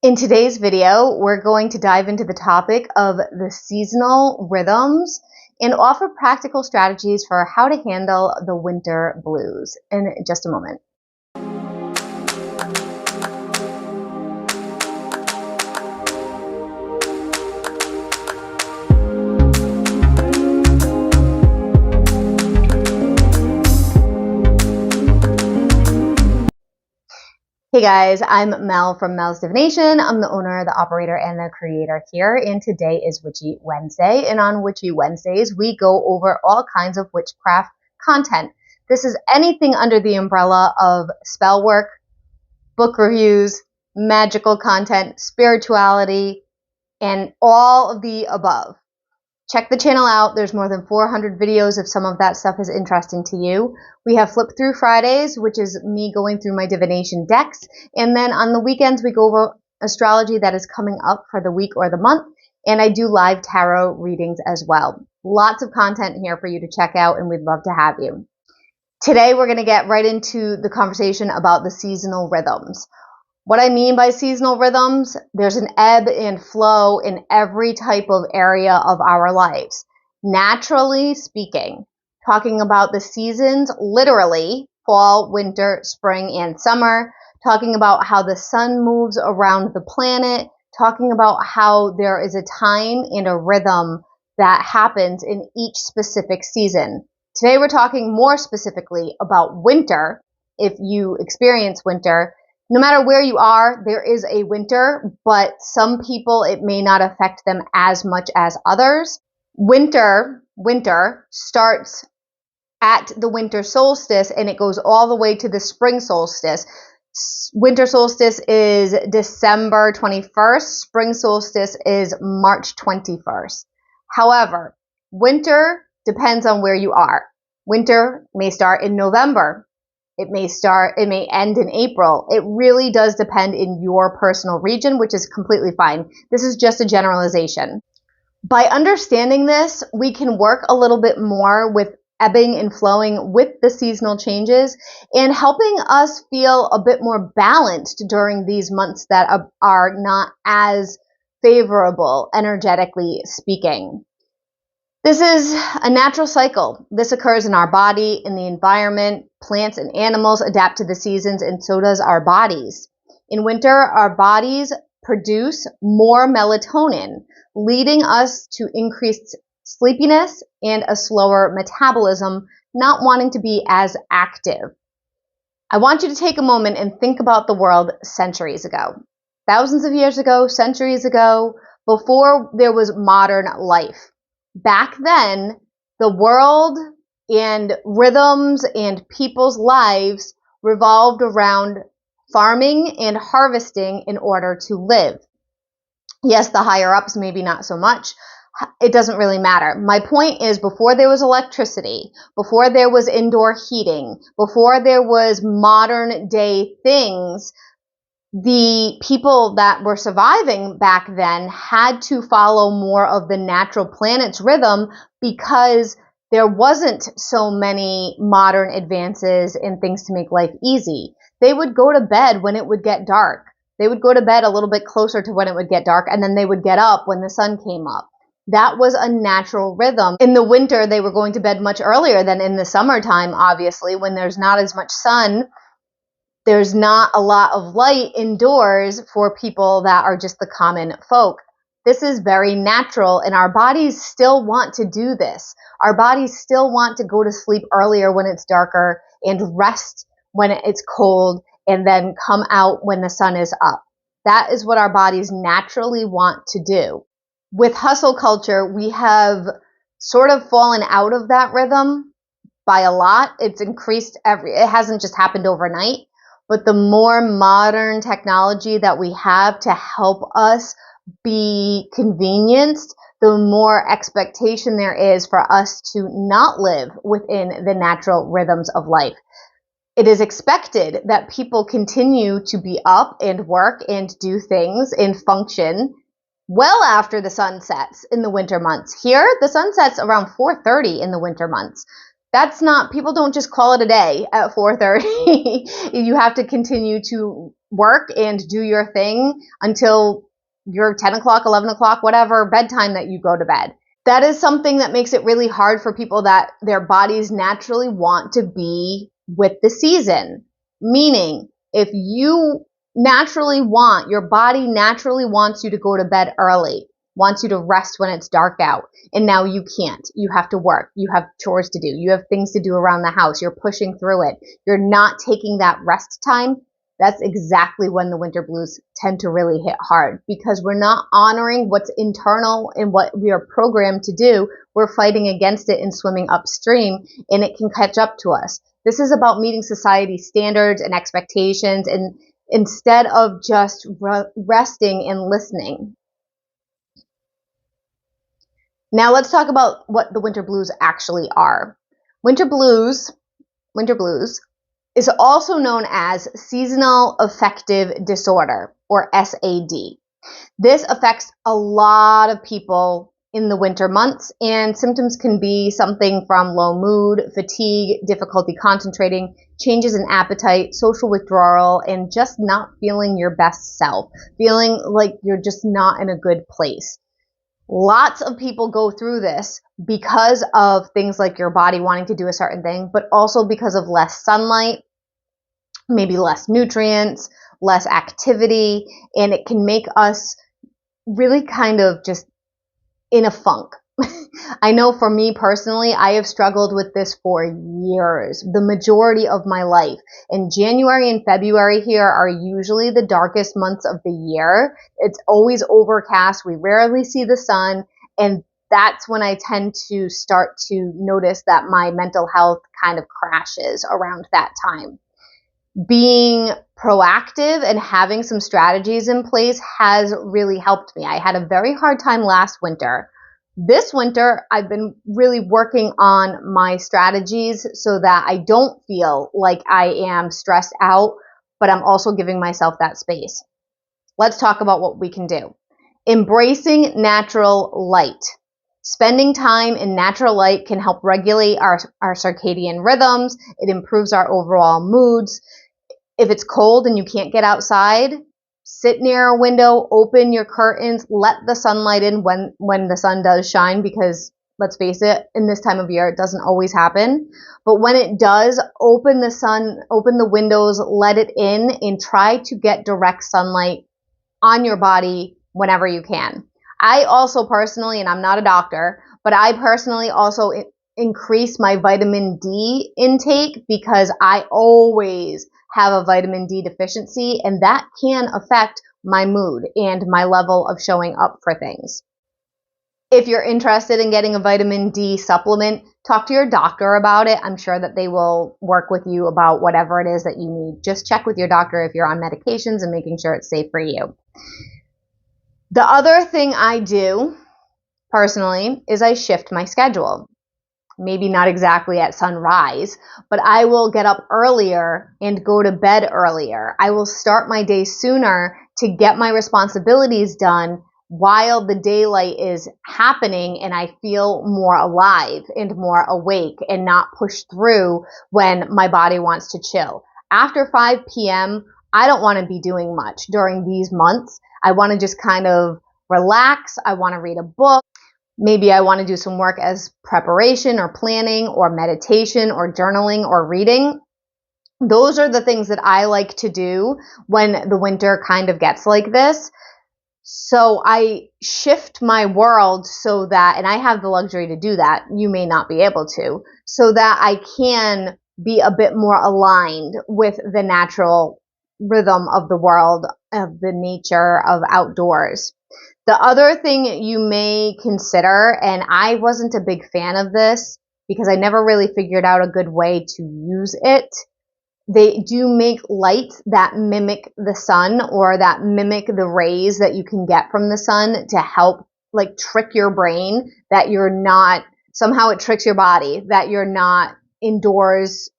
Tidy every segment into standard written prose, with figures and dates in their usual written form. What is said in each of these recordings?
In today's video, we're going to dive into the topic of the seasonal rhythms and offer practical strategies for how to handle the winter blues in just a moment. Hey guys, I'm Mel from melsdivination. I'm the owner, the operator, and the creator here, and today is Witchy Wednesday, and on Witchy Wednesdays, we go over all kinds of witchcraft content. This is anything under the umbrella of spell work, book reviews, magical content, spirituality, and all of the above. Check the channel out. There's more than 400 videos if some of that stuff is interesting to you. We have Flip Through Fridays, which is me going through my divination decks. And then on the weekends, we go over astrology that is coming up for the week or the month. And I do live tarot readings as well. Lots of content here for you to check out, and we'd love to have you. Today, we're going to get right into the conversation about the seasonal rhythms. What I mean by seasonal rhythms, there's an ebb and flow in every type of area of our lives. Naturally speaking, talking about the seasons, literally, fall, winter, spring, and summer, talking about how the sun moves around the planet, talking about how there is a time and a rhythm that happens in each specific season. Today we're talking more specifically about winter, if you experience winter. No matter where you are, there is a winter, but some people, it may not affect them as much as others. Winter starts at the winter solstice and it goes all the way to the spring solstice. Winter solstice is December 21st. Spring solstice is March 21st. However, winter depends on where you are. Winter may start in November. It may end in April. It really does depend in your personal region, which is completely fine. This is just a generalization. By understanding this, we can work a little bit more with ebbing and flowing with the seasonal changes and helping us feel a bit more balanced during these months that are not as favorable, energetically speaking. This is a natural cycle. This occurs in our body, in the environment. Plants and animals adapt to the seasons, and so does our bodies. In winter, our bodies produce more melatonin, leading us to increased sleepiness and a slower metabolism, not wanting to be as active. I want you to take a moment and think about the world centuries ago. Thousands of years ago, centuries ago, before there was modern life. Back then, the world and rhythms and people's lives revolved around farming and harvesting in order to live. Yes, the higher ups, maybe not so much. It doesn't really matter. My point is, before there was electricity, before there was indoor heating, before there was modern day things, the people that were surviving back then had to follow more of the natural planet's rhythm because there wasn't so many modern advances and things to make life easy. They would go to bed when it would get dark. They would go to bed a little bit closer to when it would get dark, and then they would get up when the sun came up. That was a natural rhythm. In the winter, they were going to bed much earlier than in the summertime, obviously, when there's not as much sun. There's not a lot of light indoors for people that are just the common folk. This is very natural, and our bodies still want to do this. Our bodies still want to go to sleep earlier when it's darker and rest when it's cold and then come out when the sun is up. That is what our bodies naturally want to do. With hustle culture, we have sort of fallen out of that rhythm by a lot. It's increased it hasn't just happened overnight. But the more modern technology that we have to help us be convenienced, the more expectation there is for us to not live within the natural rhythms of life. It is expected that people continue to be up and work and do things and function well after the sun sets in the winter months. Here, the sun sets around 4:30 in the winter months. That's not, people don't just call it a day at 4:30. You have to continue to work and do your thing until your 10 o'clock, 11 o'clock, whatever bedtime that you go to bed. That is something that makes it really hard for people that their bodies naturally want to be with the season. Meaning, if you naturally want, your body naturally wants you to go to bed early, wants you to rest when it's dark out, and now you can't. You have to work. You have chores to do. You have things to do around the house. You're pushing through it. You're not taking that rest time. That's exactly when the winter blues tend to really hit hard, because we're not honoring what's internal and what we are programmed to do. We're fighting against it and swimming upstream, and it can catch up to us. This is about meeting society's standards and expectations, and instead of just resting and listening. Now let's talk about what the winter blues actually are. Winter blues is also known as seasonal affective disorder, or SAD. This affects a lot of people in the winter months, and symptoms can be something from low mood, fatigue, difficulty concentrating, changes in appetite, social withdrawal, and just not feeling your best self, feeling like you're just not in a good place. Lots of people go through this because of things like your body wanting to do a certain thing, but also because of less sunlight, maybe less nutrients, less activity, and it can make us really kind of just in a funk. I know for me personally, I have struggled with this for years, the majority of my life. And January and February here are usually the darkest months of the year. It's always overcast. We rarely see the sun. And that's when I tend to start to notice that my mental health kind of crashes around that time. Being proactive and having some strategies in place has really helped me. I had a very hard time last winter. This winter, I've been really working on my strategies so that I don't feel like I am stressed out, but I'm also giving myself that space. Let's talk about what we can do. Embracing natural light. Spending time in natural light can help regulate our circadian rhythms. It improves our overall moods. If it's cold and you can't get outside, sit near a window, open your curtains, let the sunlight in when the sun does shine, because let's face it, in this time of year, it doesn't always happen. But when it does, open the windows, let it in, and try to get direct sunlight on your body whenever you can. I also personally, and I'm not a doctor, but I personally also increase my vitamin D intake because I always have a vitamin D deficiency, and that can affect my mood and my level of showing up for things. If you're interested in getting a vitamin D supplement, talk to your doctor about it. I'm sure that they will work with you about whatever it is that you need. Just check with your doctor if you're on medications and making sure it's safe for you. The other thing I do personally is I shift my schedule. Maybe not exactly at sunrise, but I will get up earlier and go to bed earlier. I will start my day sooner to get my responsibilities done while the daylight is happening, and I feel more alive and more awake and not pushed through when my body wants to chill. After 5 p.m., I don't want to be doing much during these months. I want to just kind of relax. I want to read a book. Maybe I want to do some work as preparation or planning or meditation or journaling or reading. Those are the things that I like to do when the winter kind of gets like this. So I shift my world so that, and I have the luxury to do that, you may not be able to, so that I can be a bit more aligned with the natural rhythm of the world, of the nature, of outdoors. The other thing you may consider, and I wasn't a big fan of this because I never really figured out a good way to use it. They do make lights that mimic the sun, or that mimic the rays that you can get from the sun, to help like trick your brain that you're not, somehow it tricks your body that you're not indoors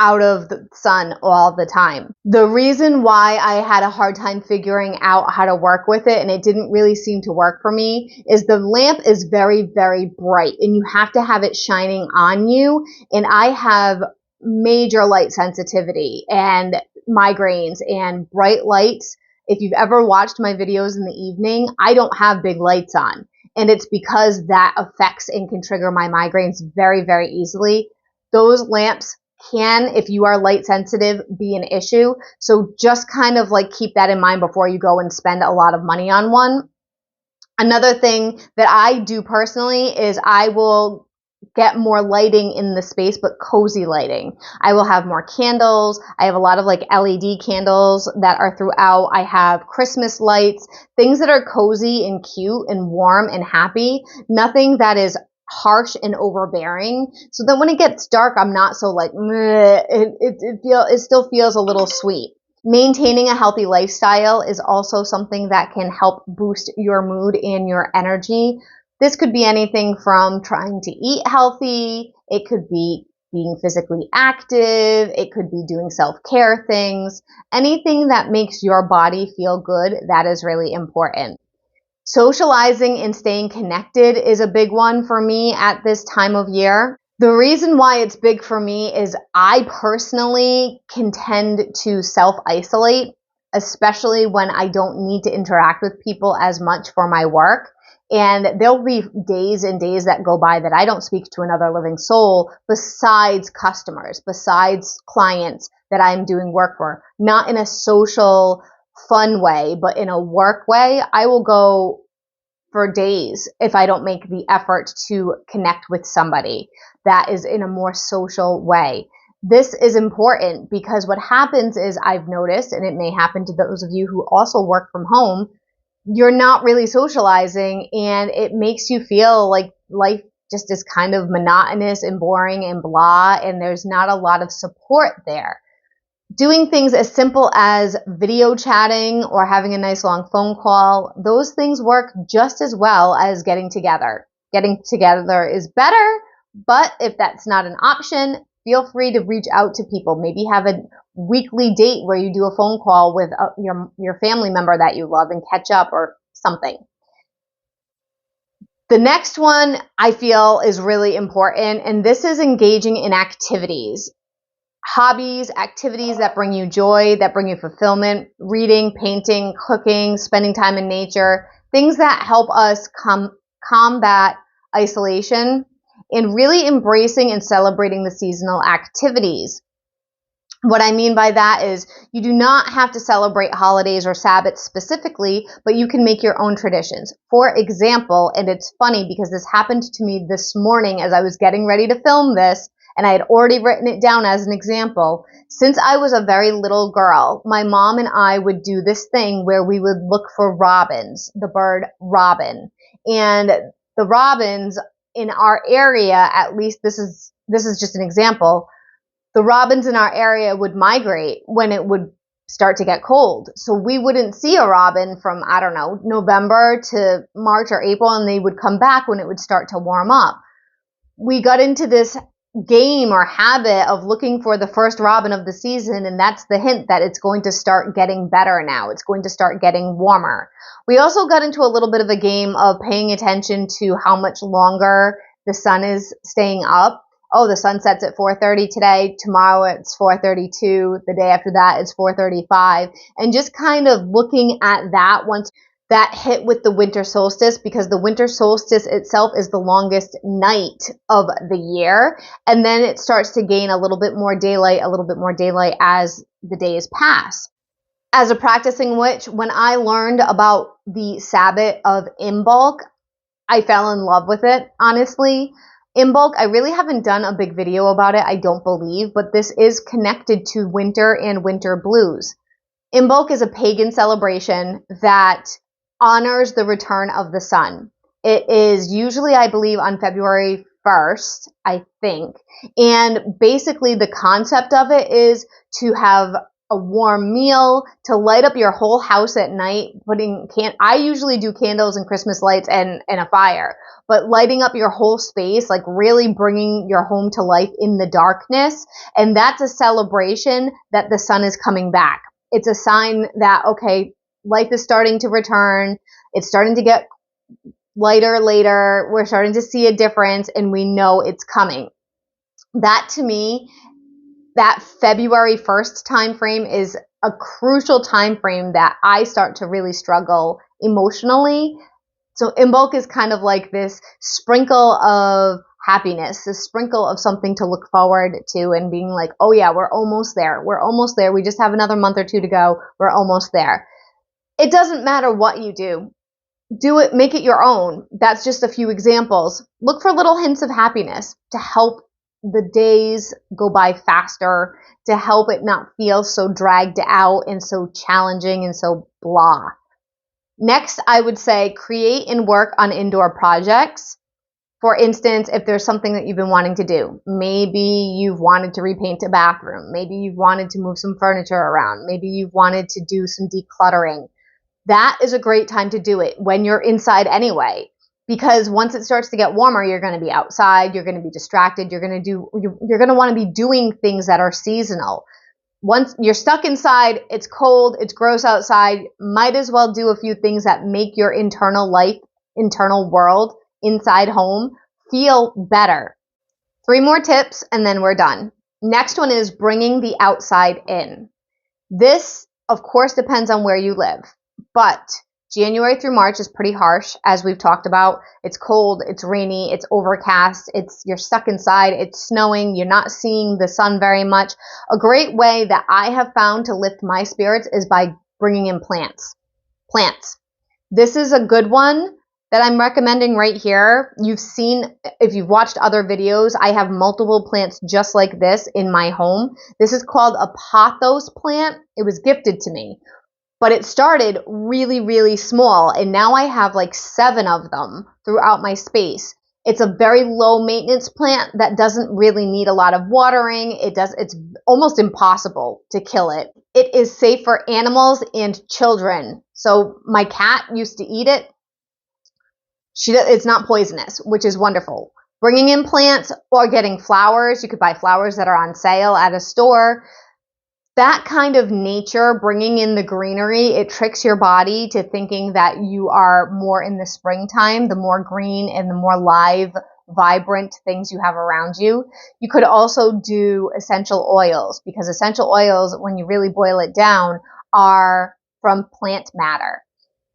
out of the sun all the time. The reason why I had a hard time figuring out how to work with it, and it didn't really seem to work for me, is the lamp is very, very bright and you have to have it shining on you. And I have major light sensitivity and migraines, and bright lights. If you've ever watched my videos in the evening, I don't have big lights on. And it's because that affects and can trigger my migraines very, very easily. Those lamps can, if you are light sensitive, be an issue. So just kind of like keep that in mind before you go and spend a lot of money on one. Another thing that I do personally is I will get more lighting in the space, but cozy lighting. I will have more candles. I have a lot of like LED candles that are throughout. I have Christmas lights, things that are cozy and cute and warm and happy. Nothing that is harsh and overbearing. So that when it gets dark, I'm not so like, it still feels a little sweet. Maintaining a healthy lifestyle is also something that can help boost your mood and your energy. This could be anything from trying to eat healthy. It could be being physically active. It could be doing self-care things. Anything that makes your body feel good, that is really important. Socializing and staying connected is a big one for me at this time of year. The reason why it's big for me is I personally can tend to self-isolate, especially when I don't need to interact with people as much for my work. And there'll be days and days that go by that I don't speak to another living soul besides customers, besides clients that I'm doing work for. Not in a social, fun way, but in a work way. I will go for days if I don't make the effort to connect with somebody that is in a more social way. This is important because what happens is, I've noticed, and it may happen to those of you who also work from home, you're not really socializing and it makes you feel like life just is kind of monotonous and boring and blah, and there's not a lot of support there. Doing things as simple as video chatting or having a nice long phone call, those things work just as well as getting together. Getting together is better, but if that's not an option, feel free to reach out to people. Maybe have a weekly date where you do a phone call with your family member that you love and catch up or something. The next one I feel is really important, and this is engaging in activities. Hobbies, activities that bring you joy, that bring you fulfillment, reading, painting, cooking, spending time in nature, things that help us combat isolation, and really embracing and celebrating the seasonal activities. What I mean by that is you do not have to celebrate holidays or Sabbaths specifically, but you can make your own traditions. For example, and it's funny because this happened to me this morning as I was getting ready to film this, and I had already written it down as an example. Since I was a very little girl, my mom and I would do this thing where we would look for robins, the bird robin. And the robins in our area, at least this is just an example, the robins in our area would migrate when it would start to get cold. So we wouldn't see a robin from, I don't know, November to March or April, and they would come back when it would start to warm up. We got into this game or habit of looking for the first robin of the season, and that's the hint that it's going to start getting better now. It's going to start getting warmer. We also got into a little bit of a game of paying attention to how much longer the sun is staying up. Oh, the sun sets at 4:30 today. Tomorrow it's 4:32. The day after that it's 4:35. And just kind of looking at that once that hit with the winter solstice, because the winter solstice itself is the longest night of the year. And then it starts to gain a little bit more daylight as the days pass. As a practicing witch, when I learned about the Sabbath of Imbolc, I fell in love with it, honestly. Imbolc, I really haven't done a big video about it, I don't believe, but this is connected to winter and winter blues. Imbolc is a pagan celebration that honors the return of the sun. It is usually, I believe, on February 1st, I think. And basically the concept of it is to have a warm meal, to light up your whole house at night, I usually do candles and Christmas lights and a fire, but lighting up your whole space, like really bringing your home to life in the darkness. And that's a celebration that the sun is coming back. It's a sign that, okay, life is starting to return. It's starting to get lighter later. We're starting to see a difference and we know it's coming. That to me, that February 1st time frame is a crucial time frame that I start to really struggle emotionally. So Imbolc is kind of like this sprinkle of happiness, this sprinkle of something to look forward to and being like, oh yeah, we're almost there. We're almost there. We just have another month or two to go. We're almost there. It doesn't matter what you do. Do it, make it your own. That's just a few examples. Look for little hints of happiness to help the days go by faster, to help it not feel so dragged out and so challenging and so blah. Next, I would say create and work on indoor projects. For instance, if there's something that you've been wanting to do, maybe you've wanted to repaint a bathroom, maybe you've wanted to move some furniture around, maybe you've wanted to do some decluttering. That is a great time to do it when you're inside anyway. Because once it starts to get warmer, you're going to be outside, you're going to be distracted, you're going to want to be doing things that are seasonal. Once you're stuck inside, it's cold, it's gross outside, might as well do a few things that make your internal life, internal world, inside home feel better. 3 more tips and then we're done. Next one is bringing the outside in. This, of course, depends on where you live, but January through March is pretty harsh, as we've talked about. It's cold, it's rainy, it's overcast, you're stuck inside, it's snowing, you're not seeing the sun very much. A great way that I have found to lift my spirits is by bringing in plants. This is a good one that I'm recommending right here. You've seen, if you've watched other videos, I have multiple plants just like this in my home. This is called a pothos plant. It was gifted to me. But it started really, really small, and now I have like 7 of them throughout my space. It's a very low maintenance plant that doesn't really need a lot of watering. It's almost impossible to kill it. It is safe for animals and children. So my cat used to eat it. It's not poisonous, which is wonderful. Bringing in plants or getting flowers. You could buy flowers that are on sale at a store. That kind of nature, bringing in the greenery, it tricks your body to thinking that you are more in the springtime, the more green and the more live, vibrant things you have around you. You could also do essential oils, because essential oils, when you really boil it down, are from plant matter.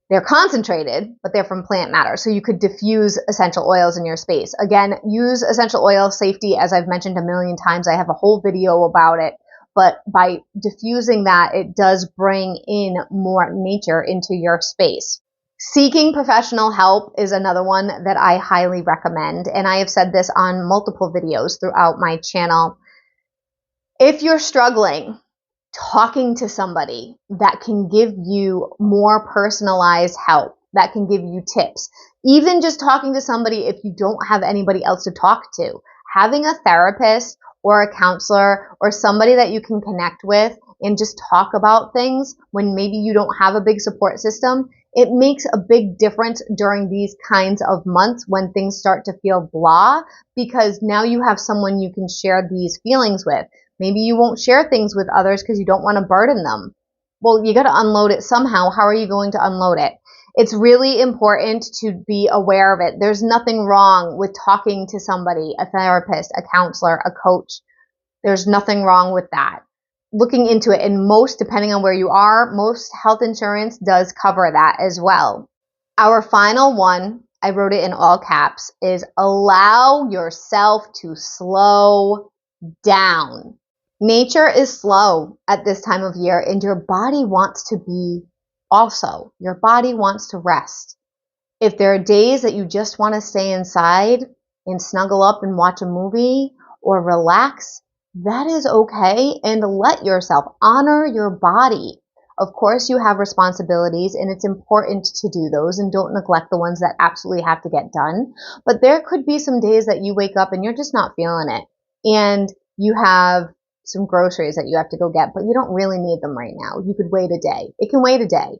They're concentrated, but they're from plant matter. So you could diffuse essential oils in your space. Again, use essential oil safety, as I've mentioned a million times. I have a whole video about it. But by diffusing that, it does bring in more nature into your space. Seeking professional help is another one that I highly recommend. And I have said this on multiple videos throughout my channel. If you're struggling, talking to somebody that can give you more personalized help, that can give you tips. Even just talking to somebody if you don't have anybody else to talk to. Having a therapist or a counselor or somebody that you can connect with and just talk about things when maybe you don't have a big support system, it makes a big difference during these kinds of months when things start to feel blah, because now you have someone you can share these feelings with. Maybe you won't share things with others because you don't want to burden them. Well, you got to unload it somehow. How are you going to unload it? It's really important to be aware of it. There's nothing wrong with talking to somebody, a therapist, a counselor, a coach. There's nothing wrong with that. Looking into it, and depending on where you are, most health insurance does cover that as well. Our final one, I wrote it in all caps, is allow yourself to slow down. Nature is slow at this time of year, and your body wants to be also. Your body wants to rest. If there are days that you just want to stay inside and snuggle up and watch a movie or relax, that is okay, and let yourself honor your body. Of course, you have responsibilities, and it's important to do those, and don't neglect the ones that absolutely have to get done. But there could be some days that you wake up and you're just not feeling it, and you have some groceries that you have to go get, but you don't really need them right now. You could wait a day. It can wait a day.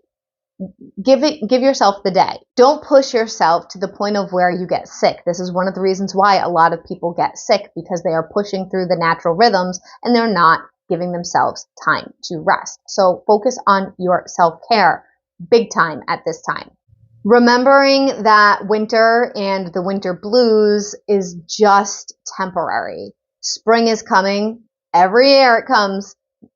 Give yourself the day. Don't push yourself to the point of where you get sick. This is one of the reasons why a lot of people get sick, because they are pushing through the natural rhythms and they're not giving themselves time to rest. So focus on your self-care big time at this time. Remembering that winter and the winter blues is just temporary. Spring is coming. Every year it comes.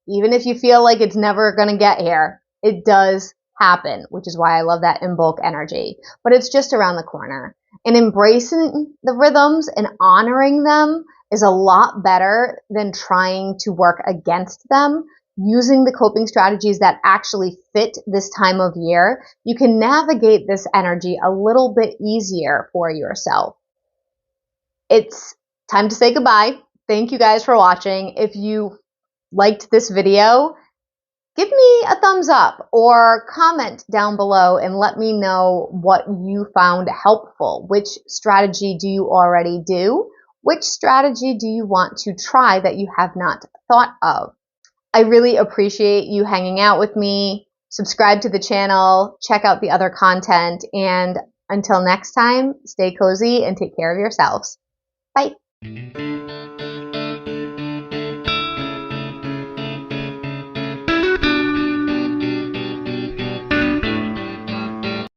Even if you feel like it's never going to get here, it does happen, which is why I love that in bulk energy. But it's just around the corner. And embracing the rhythms and honoring them is a lot better than trying to work against them. Using the coping strategies that actually fit this time of year, you can navigate this energy a little bit easier for yourself. It's time to say goodbye. Thank you guys for watching. If you liked this video, give me a thumbs up or comment down below and let me know what you found helpful. Which strategy do you already do? Which strategy do you want to try that you have not thought of? I really appreciate you hanging out with me. Subscribe to the channel, check out the other content, and until next time, stay cozy and take care of yourselves. Bye.